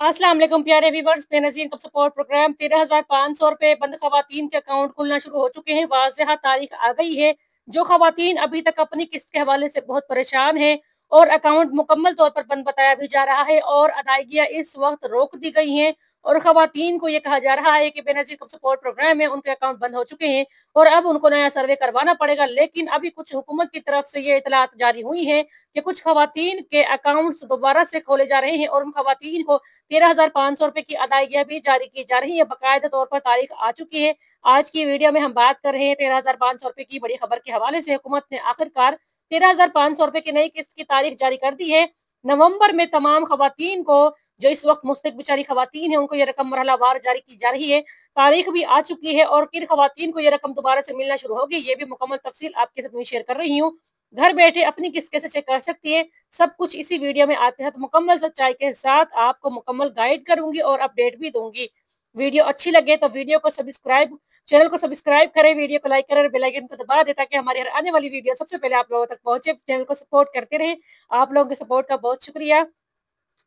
अस्सलाम वालेकुम प्यारे viewers, Benazir income support programme 13,500 रुपए बंद खवातीन के अकाउंट खुलना शुरू हो चुके हैं। वाज़ेह तारीख आ गई है। जो खवातीन अभी तक अपनी किस्त के हवाले से बहुत परेशान हैं और अकाउंट मुकम्मल तौर पर बंद बताया भी जा रहा है और अदायगियाँ इस वक्त रोक दी गई हैं और खवातीन को ये कहा जा रहा है कि बेनज़ीर इनकम सपोर्ट प्रोग्राम में उनके अकाउंट बंद हो चुके हैं और अब उनको नया सर्वे करवाना पड़ेगा। लेकिन अभी कुछ हुकूमत की तरफ से ये इतलात जारी हुई है कि कुछ खवातीन के अकाउंट्स दोबारा से खोले जा रहे हैं और उन खवातीन को 13,500 रुपए की अदायगियां भी जारी की जा रही है। बाकायदा तौर पर तारीख आ चुकी है। आज की वीडियो में हम बात कर रहे हैं 13,500 रुपए की बड़ी खबर के हवाले से। हुकूमत ने आखिरकार 13,500 रुपए की नई किस्त की तारीख जारी कर दी है। नवंबर में तमाम खवातीन को, जो इस वक्त मुस्तक बेचारी खवातीन है, उनको ये रकम मरहलावार जारी की जा रही है। तारीख भी आ चुकी है और किन खवातीन को ये रकम दोबारा से मिलना शुरू होगी, ये भी मुकम्मल तफसील आपके साथ में शेयर कर रही हूँ। घर बैठे अपनी किस्त कैसे चेक कर सकती है, सब कुछ इसी वीडियो में आपके साथ मुकम्मल सच्चाई के साथ आपको मुकम्मल गाइड करूंगी और अपडेट भी दूंगी। वीडियो अच्छी लगे तो वीडियो को सब्सक्राइब चैनल को सब्सक्राइब करें, वीडियो को लाइक करें और बेल आइकन को दबा दें ताकि हमारी हर आने वाली वीडियो सबसे पहले आप लोगों तक पहुंचे। चैनल को सपोर्ट करते रहें। आप लोगों के सपोर्ट का बहुत शुक्रिया।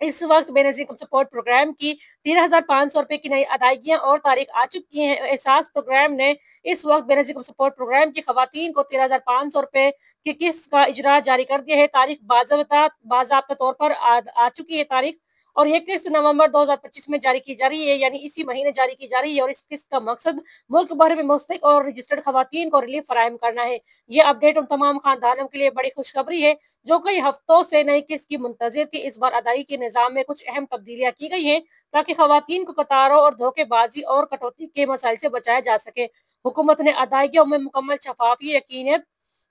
इस वक्त बेनज़ीर इनकम सपोर्ट प्रोग्राम की 13,500 रुपए की नई अदायगियां और तारीख आ चुकी हैं। एहसास प्रोग्राम ने इस वक्त बेनज़ीर इनकम सपोर्ट प्रोग्राम की खवातीन को 13,500 रुपए की किस्त का इजरा जारी कर दिया है। तारीख बाज़ाब्ता तौर पर आ चुकी है तारीख और ये किस्त नवंबर 2025 में जारी की जा रही है, यानी इसी महीने जारी की जा रही है और इस किस्त का मकसद मुल्क भर में मुस्तक और रजिस्टर्ड खवातीन को रिलीफ फराहम करना है। ये अपडेट उन तमाम खानदानों के लिए बड़ी खुशखबरी है जो कई हफ्तों से नई किस्त की मुंतजिर थी। इस बार अदायगी के निज़ाम में कुछ अहम तब्दीलियां की गई हैं ताकि खवातीन को कतारों और धोखेबाजी और कटौती के मसाइल से बचाया जा सके। हुकूमत ने अदायगियों में मुकम्मल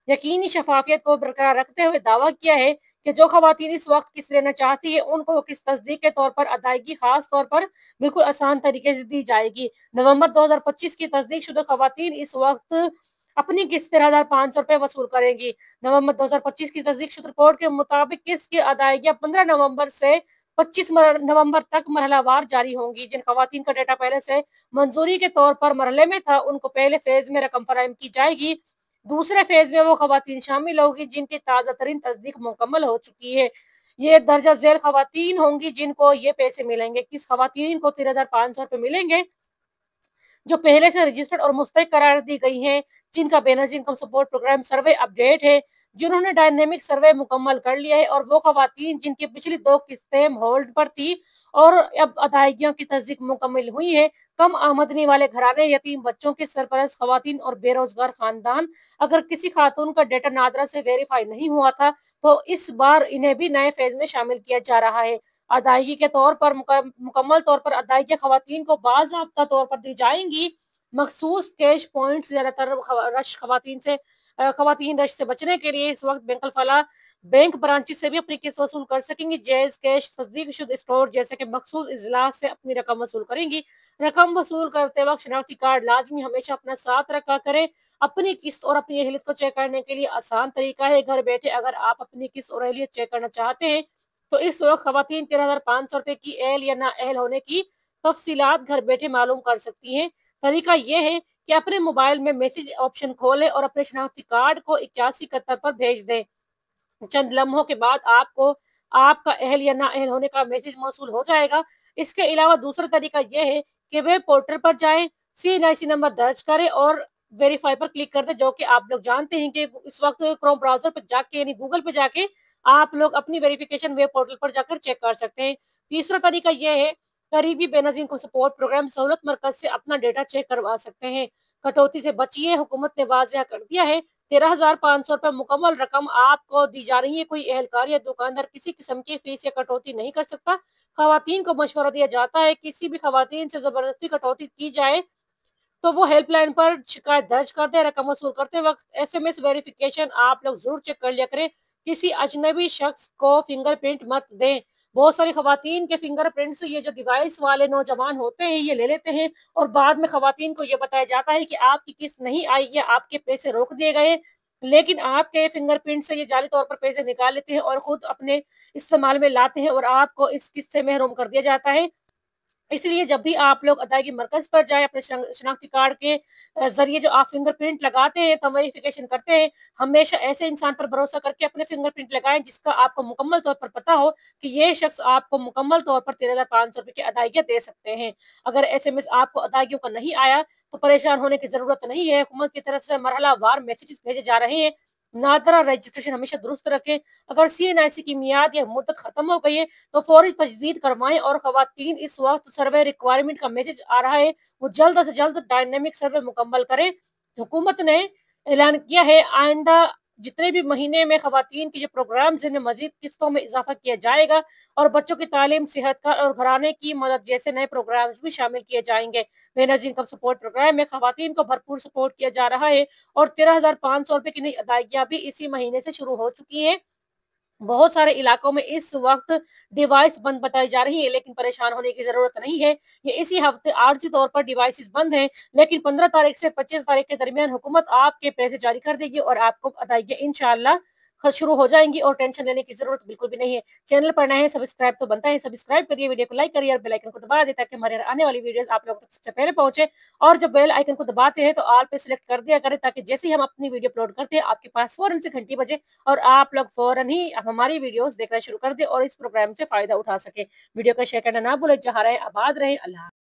यकीनी शफाफियत को बरकरार रखते हुए दावा किया है कि जो खवातीन इस वक्त किस्त लेना चाहती है उनको किस तस्दीक के तौर पर अदायगी खास तौर पर बिल्कुल आसान तरीके से दी जाएगी। नवंबर 2025 की तस्दीक शुदा खवातीन इस वक्त अपनी किस्त 13,500 रुपए वसूल करेंगी। नवंबर 2025 की तस्दीक शुदा रिपोर्ट के मुताबिक किस्त की अदायगियां 15 नवंबर से 25 नवंबर तक मरहलावार जारी होंगी। जिन खवातीन का डेटा पहले से मंजूरी के तौर पर मरहले में था उनको पहले फेज में रकम फराहम की जाएगी। दूसरे फेज में वो खवातीन शामिल होगी जिनकी ताज़ा तरीन तस्दीक मुकम्मल हो चुकी है। ये दर्जा झेल खवातीन होंगी जिनको ये पैसे मिलेंगे। किस खवातीन को 13,500 रुपए मिलेंगे जो पहले से रजिस्टर्ड और मुस्तैद करार दी गई हैं, जिनका बेनज़ीर इनकम सपोर्ट प्रोग्राम सर्वे अपडेट है, जिन्होंने डायनेमिक सर्वे मुकम्मल कर लिया है और वो खवातीन जिनकी पिछली 2 किस्तें होल्ड पर थी और अब अदायगियों की तस्दीक मुकम्मल हुई है। कम आमदनी वाले घराने, यतीम बच्चों की सरपरस्त खवातीन और बेरोजगार खानदान, अगर किसी खातून का डेटा नादरा से वेरीफाई नहीं हुआ था तो इस बार इन्हें भी नए फेज में शामिल किया जा रहा है। अदायगी के तौर पर मुकम्मल तौर पर अदायगी खवातीन को बाज़ाब्ता तौर पर दी जाएंगी। मखसूस कैश पॉइंट्स ज़्यादातर खवातीन रश से बचने के लिए इस वक्त बैंक फला बैंक ब्रांचेस से भी अपनी किस्त वसूल कर सकेंगी। जायज़ कैश तस्दीक शुदा स्टोर जैसे कि मखसूस इजलास से अपनी रकम वसूल करेंगी। रकम वसूल करते वक्त शनाख्ती कार्ड लाजमी हमेशा अपना साथ रखा करें। अपनी किस्त और अपनी अहलियत को चेक करने के लिए आसान तरीका है, घर बैठे अगर आप अपनी किस्त और अहलियत चेक करना चाहते हैं तो इस वक्त खवातीन 13,500 रुपए की एल या ना एल होने की तफसीलात घर बैठे मालूम कर सकती हैं। तरीका यह है कि अपने मोबाइल में मैसेज ऑप्शन खोलें और अपने शनाख्ती कार्ड को 8171 पर भेज दें। चंद लम्हों के बाद आपको आपका अहल या नाअहल होने का मैसेज मौसूल हो जाएगा। इसके अलावा दूसरा तरीका यह है कि वेब पोर्टल पर जाएं, CNIC नंबर दर्ज करें और वेरीफाई पर क्लिक कर दें, जो कि आप लोग जानते हैं कि इस वक्त क्रोम ब्राउजर पर जाके यानी गूगल पे जाके आप लोग अपनी वेरिफिकेशन वेब पोर्टल पर जाकर चेक कर सकते हैं। तीसरा तरीका यह है, करीबी बेनजीर को सपोर्ट प्रोग्राम सहूलत मरकज से अपना डेटा चेक करवा सकते हैं। कटौती से बचिए, हुकूमत ने वाजिया कर दिया है 13,500 रुपए मुकम्मल रकम आपको दी जा रही है। कोई एहलकार या दुकानदार किसी किस्म की फीस या कटौती नहीं कर सकता। खवातीन को मशवरा दिया जाता है किसी भी खवातीन से जबरदस्ती कटौती की जाए तो वो हेल्पलाइन पर शिकायत दर्ज कर दे। रकम वसूल करते वक्त SMS वेरिफिकेशन आप लोग जरूर चेक कर लिया करें। किसी अजनबी शख्स को फिंगरप्रिंट मत दें। बहुत सारी खवातीन के फिंगरप्रिंट्स ये जो डिवाइस वाले नौजवान होते हैं ये ले लेते हैं और बाद में खवातीन को ये बताया जाता है कि आपकी किस्त नहीं आई या आपके पैसे रोक दिए गए, लेकिन आपके फिंगरप्रिंट से ये जाली तौर पर पैसे निकाल लेते हैं और खुद अपने इस्तेमाल में लाते हैं और आपको इस किस्त से महरूम कर दिया जाता है। इसलिए जब भी आप लोग अदायगी मरकज़ पर जाएँ, अपने शनाख्ती कार्ड के ज़रिए जो आप फिंगरप्रिंट लगाते हैं, तो वेरिफ़िकेशन करते हैं, हमेशा ऐसे इंसान पर भरोसा करके अपने फिंगरप्रिंट लगाएँ, जिसका आपको मुकम्मल तौर पर पता हो कि ये शख़्स आपको मुकम्मल तौर पर ₹13,500 की अदायगियाँ दे सकते हैं। अगर एसएमएस आपको अदायगियों का नहीं आया, तो परेशान होने की ज़रूरत नहीं है। हुकूमत की तरफ से मरहलावार मैसेजेस भेजे जा रहे हैं। नादरा रजिस्ट्रेशन हमेशा दुरुस्त रखें। अगर सीएनआईसी की मियाद या मुद्दत ख़त्म हो गई है, तो फौरी तजदीद करवाएँ और ख़वातीन इस वक़्त सर्वे रिक्वायरमेंट का मैसेज आ रहा है, वो जल्द से जल्द डायनामिक सर्वे मुकम्मल करें। हुकूमत ने ऐलान किया है आइंदा जितने भी महीने में ख़वातीन के जो प्रोग्राम्स हैं, इनमें मज़ीद किस्तों में इज़ाफ़ा किया जाएगा और बच्चों की तालीम, सेहत का और घराने की मदद जैसे नए प्रोग्राम्स भी शामिल किए जाएँगे। बेनज़ीर इनकम सपोर्ट प्रोग्राम में ख़वातीन को भरपूर सपोर्ट किया जा रहा है और ₹13,500 की नई अदायगियाँ भी इसी महीने से शुरू हो चुकी हैं। बहुत सारे इलाकों में इस वक़्त डिवाइस बंद बताई जा रही है, लेकिन परेशान होने की ज़रूरत नहीं है। ये इसी हफ़्ते आर्ज़ी तौर पर डिवाइसेज़ बंद हैं, लेकिन 15 तारीख से 25 तारीख के दरमियान हुकूमत आपके पैसे जारी कर देगी और आपको अदायगियाँ इंशाअल्लाह शुरू हो जाएँगी और टेंशन लेने की ज़रूरत बिल्कुल भी नहीं है। चैनल पर नए हैं, सब्सक्राइब तो बनता है, सब्सक्राइब करिए, वीडियो को लाइक करिए और बेल आइकन को दबा दें ताकि हमारे आने वाली वीडियोज़ आप लोगों तक सबसे पहले पहुँचे। और जब बेल आइकन को दबाते हैं, तो ऑल पे सिलेक्ट कर दिया करें ताकि जैसे ही हम अपनी वीडियो अपलोड करते हैं, आपके पास फ़ौरन से घंटी बजे और आप लोग फ़ौरन ही हमारी वीडियोस देखना शुरू कर दें और इस प्रोग्राम से फ़ायदा उठा सकें। वीडियो को शेयर करना ना भूलें। जहाँ रहें आबाद रहें। अल्लाह